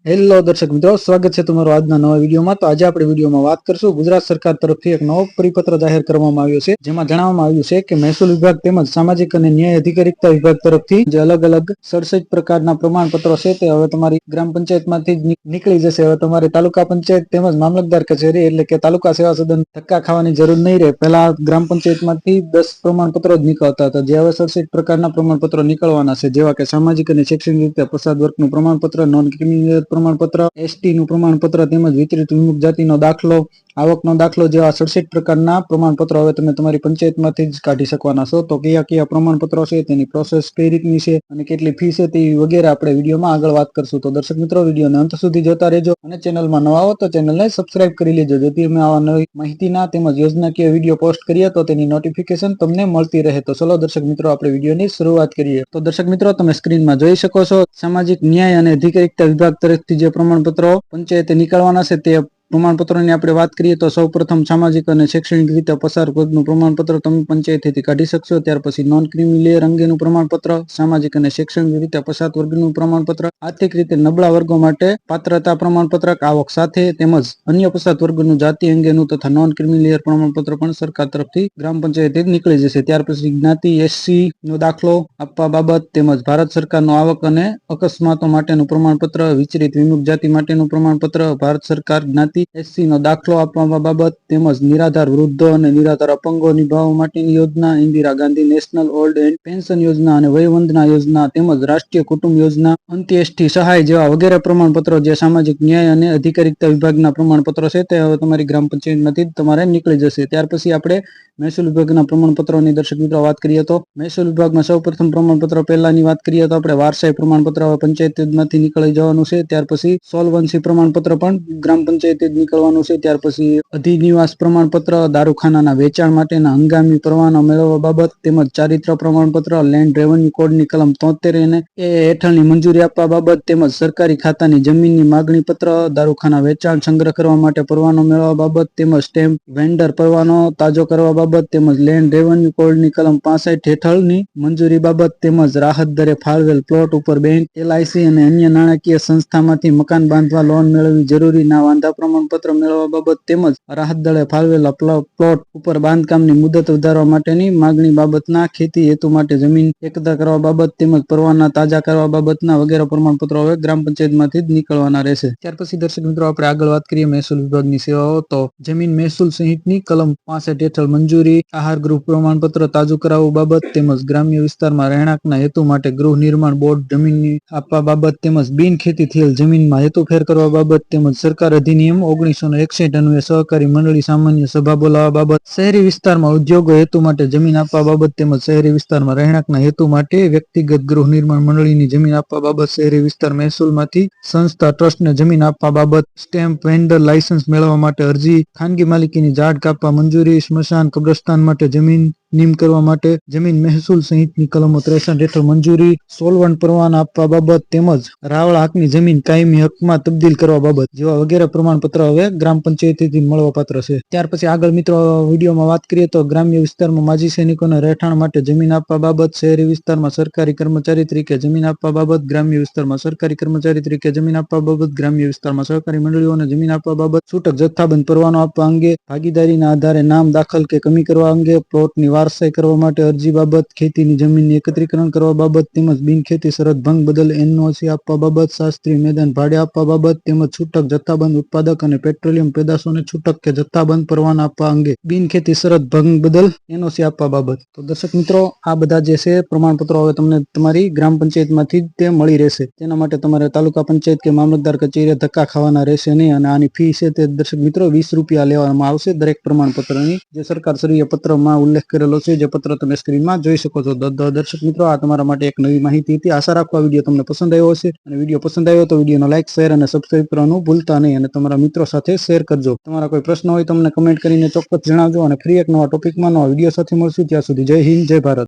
Hello દર્શક મિત્રો, સ્વાગત છે તમારો આજના નવા વિડીયોમાં। તો આજે આપણે વિડીયોમાં વાત કરશું ગુજરાત સરકાર તરફથી એક નવો પરિપત્ર જાહેર કરવામાં આવ્યો છે, જેમાં જણાવવામાં આવ્યું છે કે મહેસૂલ વિભાગ તેમજ સામાજિક અને ન્યાય અધિકારીતા વિભાગ તરફથી જે અલગ અલગ 67 પ્રકારના પ્રમાણપત્રો છે તે હવે તમારી ગ્રામ પંચાયતમાંથી જ નીકળી જશે। હવે તમારી તાલુકા પંચાયત તેમજ મામલતદાર કચેરી એટલે કે તાલુકા સેવા સદન ધક્કા ખાવાની જરૂર નહીં રહે। પહેલા ગ્રામ પંચાયતમાંથી 10 પ્રમાણપત્રો જ નીકળતા હતા, જે હવે 67 પ્રકારના પ્રમાણપત્રો નીકળવાના છે, જેવા કે સામાજિક અને શૈક્ષણિક રીતે પછાત વર્ગનું પ્રમાણપત્ર, નોન ક્રિમિનલ પ્રમાણપત્ર, એસટી નું પ્રમાણપત્ર તેમજ વિતરિત વિમુક્ત જાતિનો દાખલો, આવકનો દાખલો જેવા 67 પ્રકારના પ્રમાણપત્રો હવે તમે તમારી પંચાયતમાંથી જ કાઢી શકવાના છો। તો કયા કયા પ્રમાણપત્રો છે, તેની પ્રોસેસ કઈ રીતની છે અને કેટલી ફી છે તે વગેરે આપણે વિડીયોમાં આગળ વાત કરશું। તો દર્શક મિત્રો, વિડીયોને અંત સુધી જોતા રહેજો અને ચેનલમાં નવા હો તો ચેનલને સબસ્ક્રાઇબ કરી લેજો, જેથી અમે આવા નવી માહિતીના તેમજ યોજનાકીય વિડીયો પોસ્ટ કરીએ તો તેની નોટિફિકેશન તમને મળતી રહે। તો ચલો દર્શક મિત્રો, આપણે વિડીયોની શરૂઆત કરીએ। તો દર્શક મિત્રો, તમે સ્ક્રીનમાં જોઈ શકો છો સામાજિક ન્યાય અને અધિકારીતા વિભાગ તરફથી જે પ્રમાણપત્રો પંચાયતે નીકળવાના છે તે પ્રમાણપત્રોની આપણે વાત કરીએ તો સૌપ્રથમ સામાજિક અને શૈક્ષણિક રીતે પસાર વર્ગનું પ્રમાણપત્ર તમે પંચાયતથી કાઢી શકશો। ત્યાર પછી નોન ક્રિમિલિયર અંગેનું પ્રમાણપત્ર, સામાજિક અને શૈક્ષણિક રીતે પછાત વર્ગનું પ્રમાણપત્ર, આર્થિક રીતે નબળા વર્ગો માટે પાત્રતા પ્રમાણપત્ર આવક સાથે તેમજ અન્ય પછાત વર્ગનું જાતિ અંગેનું તથા નોન ક્રિમિલિયર પ્રમાણપત્ર પણ સરકાર તરફથી ગ્રામ પંચાયતથી નીકળી જશે। ત્યાર પછી જ્ઞાતિ એસસી નો દાખલો આપવા બાબત તેમજ ભારત સરકારનું આવક અને અકસ્માતો માટેનું પ્રમાણપત્ર, વિચરિત વિમુક્ત જાતિ માટેનું પ્રમાણપત્ર, ભારત સરકાર જ્ઞાતિ એસસી નો દાખલો આપવા બાબત તેમજ નિરાધાર વૃદ્ધો અને નિરાધાર અપંગો નિભાવવા માટેની યોજના, Indira Gandhi national old and pension યોજના અને વયવંદના યોજના તેમજ રાષ્ટ્રીય કુટુંબ યોજના, અંત્યેષ્ટિ સહાય જેવા વગેરે પ્રમાણપત્રો જે સામાજિક ન્યાય અને અધિકારીતા વિભાગના પ્રમાણપત્રો છે તે હવે તમારી ગ્રામ પંચાયતમાંથી તમારે નીકળી જશે। ત્યાર પછી આપણે મહેસૂલ વિભાગના પ્રમાણપત્રોની દર્શક મિત્રો વાત કરીએ તો મહેસૂલ વિભાગમાં સૌપ્રથમ પ્રમાણપત્ર પહેલાની વાત કરીએ તો આપણે વારસાઈ પ્રમાણપત્ર હવે પંચાયતમાંથી નીકળી જવાનું છે। ત્યાર પછી સોલવન્સી પ્રમાણપત્ર પણ ગ્રામ પંચાયતે જ નીકળવાનું છે। ત્યાર પછી અધિનિવાસ પ્રમાણપત્ર, દારૂખાનાના વેચાણ માટેના હંગામી પરવાનો મેળવવા બાબત તેમજ ચારિત્ર પ્રમાણપત્ર, લેન્ડ રેવન્યુ કોડની કલમ 73 અને એ હેઠળની મંજૂરી આપવા બાબત તેમજ સરકારી ખાતાની જમીનની માગણી પત્ર, દારૂખાના વેચાણ સંગ્રહ કરવા માટે પરવાનો મેળવવા બાબત તેમજ સ્ટેમ્પ વેન્ડર પરવાનો તાજો કરવા બાબત તેમજ લેન્ડ રેવન્યુ કોડની કલમ 65 હેઠળની મંજૂરી બાબત તેમજ રાહત દરે ફાળવેલ પ્લોટ ઉપર બેંક, એલઆઈસી અને અન્ય નાણાકીય સંસ્થામાંથી મકાન બાંધવા લોન મેળવવી જરૂરી ના વાંધા પ્રમાણપત્ર મેળવવા બાબત તેમજ રાહત દરે ફાળવેલા પ્લોટ ઉપર બાંધકામની મુદત વધારવા માટેની માગણી બાબતના ખેતી હેતુ માટે જમીન એકત્ર કરવા બાબત તેમજ પરવાના તાજા કરવા બાબતના વગેરે પ્રમાણપત્રો હવે ગ્રામ પંચાયતમાંથી જ નીકળવાના રહેશે। ત્યાર પછી દર્શક મિત્રો, આપણે આગળ વાત કરીએ મહેસૂલ વિભાગની સેવાઓ તો જમીન મહેસૂલ સહિતની કલમ 65 હેઠળ મંજૂરી, આહાર ગૃહ પ્રમાણપત્ર તાજું કરાવવું બાબત તેમજ ગ્રામ્ય વિસ્તારમાં રહેણાંકના હેતુ માટે ગૃહ નિર્માણ બોર્ડ જમીનની આપવા બાબત તેમજ બિન ખેતી થયેલ જમીનમાં હેતુફેર કરવા બાબત તેમજ સરકાર અધિનિયમ 1961 અન્વયે સહકારી મંડળી સામાન્ય સભા બોલાવવા બાબત, શહેરી વિસ્તારમાં ઉદ્યોગો હેતુ માટે જમીન આપવા બાબત તેમજ શહેરી વિસ્તારમાં રહેણાંકના હેતુ માટે વ્યક્તિગત ગૃહ નિર્માણ મંડળીની જમીન આપવા બાબત, શહેરી વિસ્તાર મહેસૂલમાંથી સંસ્થા ટ્રસ્ટને જમીન આપવા બાબત, સ્ટેમ્પ વેન્ડર લાયસન્સ મેળવવા માટે અરજી, ખાનગી માલિકીની ઝાડ કાપવા મંજૂરી, સ્મશાન કબ્રસ્તાન માટે જમીન નિમ કરવા માટે જમીન મહેસૂલ સહિતની કલમો 63 હેઠળ મંજૂરી, સોલવન્ટ પરવાના આપવા બાબત તેમજ રાવળ હાકની જમીન કાયમી હકમાં તબદીલ કરવા બાબત જેવા વગેરે પ્રમાણપત્ર હવે ગ્રામ પંચાયતથી મળવાપાત્ર છે। ત્યાર પછી આગળ મિત્રો વિડીયોમાં વાત કરીએ તો ગ્રામ્ય વિસ્તારમાં માજી સૈનિકોને રહેઠાણ માટે જમીન આપવા બાબત, શહેરી વિસ્તારમાં સરકારી કર્મચારી તરીકે જમીન આપવા બાબત, ગ્રામ્ય વિસ્તારમાં સરકારી કર્મચારી તરીકે જમીન આપવા બાબત, ગ્રામ્ય વિસ્તારમાં સહકારી મંડળીઓને જમીન આપવા બાબત, છૂટક જથ્થાબંધ પરવાનો આપવા અંગે, ભાગીદારીના આધારે નામ દાખલ કે કમી કરવા અંગે, પ્લોટની વારસાઈ કરવા માટે અરજી બાબત, ખેતીની જમીનની એકત્રીકરણ કરવા બાબત તેમજ બિનખેતી શરત ભંગ બદલ એનઓસી આપવા બાબત, શાસ્ત્રીય મેદાન ભાડે આપવા બાબત તેમજ છૂટક જથ્થાબંધ ઉત્પાદક અને પેટ્રોલિયમ પેદાશોને છૂટક કે જથ્થાબંધ પરવાના આપવા અંગે, બિનખેતી શરત ભંગ બદલ એનઓસી આપવા બાબત। તો દર્શક મિત્રો, આ બધા જે છે પ્રમાણપત્રો હવે તમને તમારી ગ્રામ પંચાયતમાંથી જ તે મળી રહેશે। તેના માટે તમારે તાલુકા પંચાયત કે મામલતદાર કચેરીએ ધક્કા ખાવાના રહેશે નહીં અને આની ફી છે તે દર્શક મિત્રો 20 રૂપિયા લેવામાં આવશે દરેક પ્રમાણપત્રની, જે સરકારશ્રીએ પત્રમાં ઉલ્લેખ કરેલો છે, જે પત્ર તમે સ્ક્રીનમાં જોઈ શકો છો। દર્શક મિત્રો, આ તમારા માટે એક નવી માહિતી હતી। આશા રાખવા વિડીયો તમને પસંદ આવ્યો હશે અને વિડીયો પસંદ આવ્યો તો વિડીયોનો લાઈક, શેર અને સબસ્ક્રાઇબ કરવાનું ભૂલતા નહીં અને તમારા મિત્રો સાથે શેર કરજો। તમારા કોઈ પ્રશ્ન હોય તો અમને કમેન્ટ કરીને ચોક્કસ જણાવજો અને ફરી એક નવા ટોપિકમાં નવા વિડીયો સાથે મળશું। ત્યાં સુધી જય હિન્દ, જય ભારત।